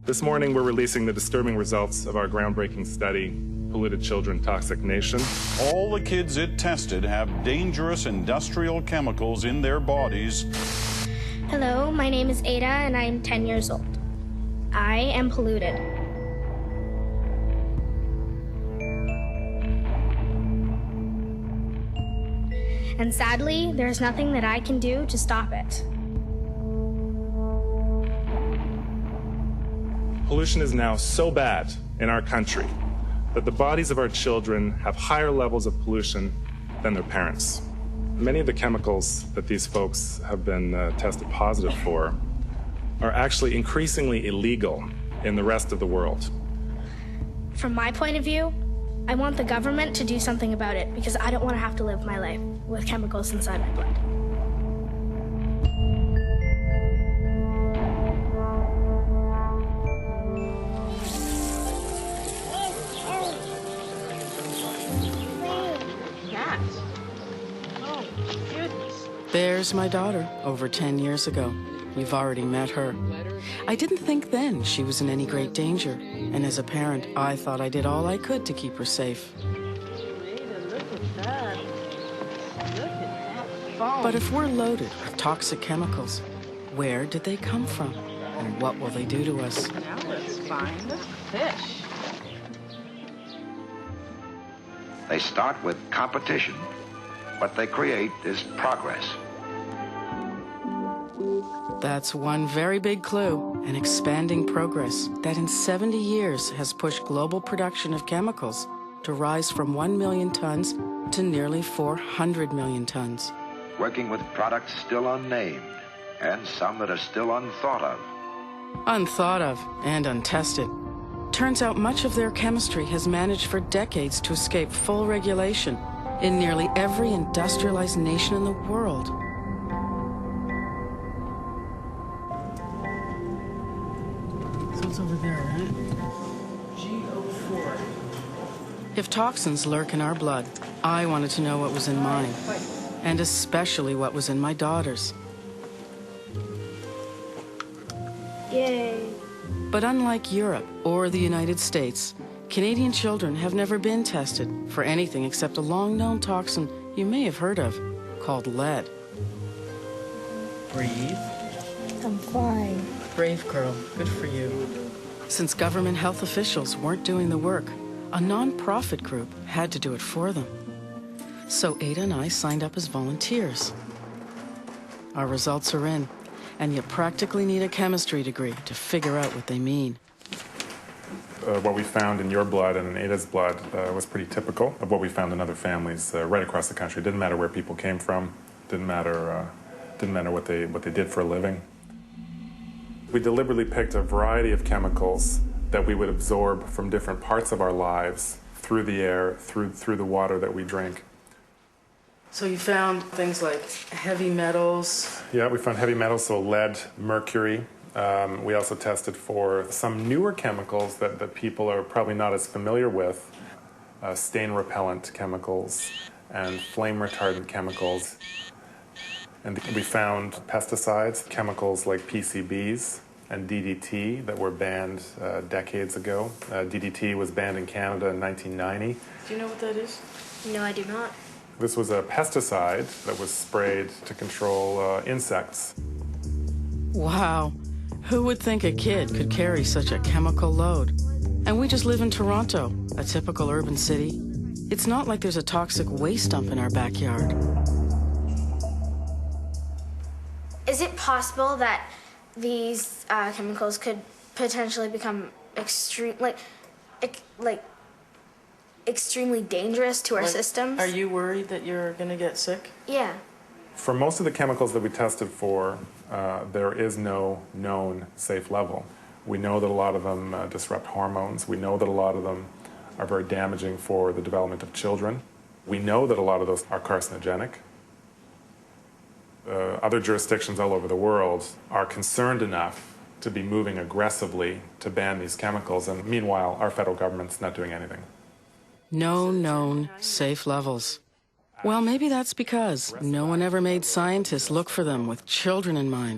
This morning, we're releasing the disturbing results of our groundbreaking study, Polluted Children, Toxic Nation. All the kids it tested have dangerous industrial chemicals in their bodies. Hello, my name is Ada, and I'm 10 years old. I am polluted. And sadly, there's nothing that I can do to stop it. Pollution is now so bad in our country that the bodies of our children have higher levels of pollution than their parents. Many of the chemicals that these folks have been tested positive for are actually increasingly illegal in the rest of the world. From my point of view, I want the government to do something about it because I don't want to have to live my life with chemicals inside my blood. There's my daughter, over 10 years ago. You've already met her. I didn't think then she was in any great danger, and as a parent, I thought I did all I could to keep her safe. But if we're loaded with toxic chemicals, where did they come from? And what will they do to us? Now let's find the fish. They start with competition. What they create is progress. That's one very big clue, an expanding progress that in 70 years has pushed global production of chemicals to rise from 1 million tons to nearly 400 million tons. Working with products still unnamed and some that are still unthought of. Unthought of and untested. Turns out much of their chemistry has managed for decades to escape full regulation in nearly every industrialized nation in the world. So it's over there, right? G04. If toxins lurk in our blood, I wanted to know what was in mine, and especially what was in my daughter's. Yay. But unlike Europe or the United States, Canadian children have never been tested for anything except a long-known toxin you may have heard of, called lead. Breathe. I'm fine. Brave girl. Good for you. Since government health officials weren't doing the work, a non-profit group had to do it for them. So Ada and I signed up as volunteers. Our results are in, and you practically need a chemistry degree to figure out what they mean. What we found in your blood and in Ada's blood was pretty typical of what we found in other families right across the country. It didn't matter where people came from. Didn't matter what they did for a living. We deliberately picked a variety of chemicals that we would absorb from different parts of our lives through the air, through the water that we drink. So you found things like heavy metals? Yeah, we found heavy metals, so lead, mercury. We also tested for some newer chemicals that people are probably not as familiar with, stain repellent chemicals and flame retardant chemicals. And we found pesticides, chemicals like PCBs and DDT that were banned decades ago. DDT was banned in Canada in 1990. Do you know what that is? No, I do not. This was a pesticide that was sprayed to control insects. Wow. Who would think a kid could carry such a chemical load? And we just live in Toronto, a typical urban city. It's not like there's a toxic waste dump in our backyard. Is it possible that these chemicals could potentially become extremely dangerous to our systems? Are you worried that you're going to get sick? Yeah. For most of the chemicals that we tested for, there is no known safe level. We know that a lot of them disrupt hormones. We know that a lot of them are very damaging for the development of children. We know that a lot of those are carcinogenic. Other jurisdictions all over the world are concerned enough to be moving aggressively to ban these chemicals, and meanwhile, our federal government's not doing anything. No known safe levels. Well, maybe that's because no one ever made scientists look for them with children in mind.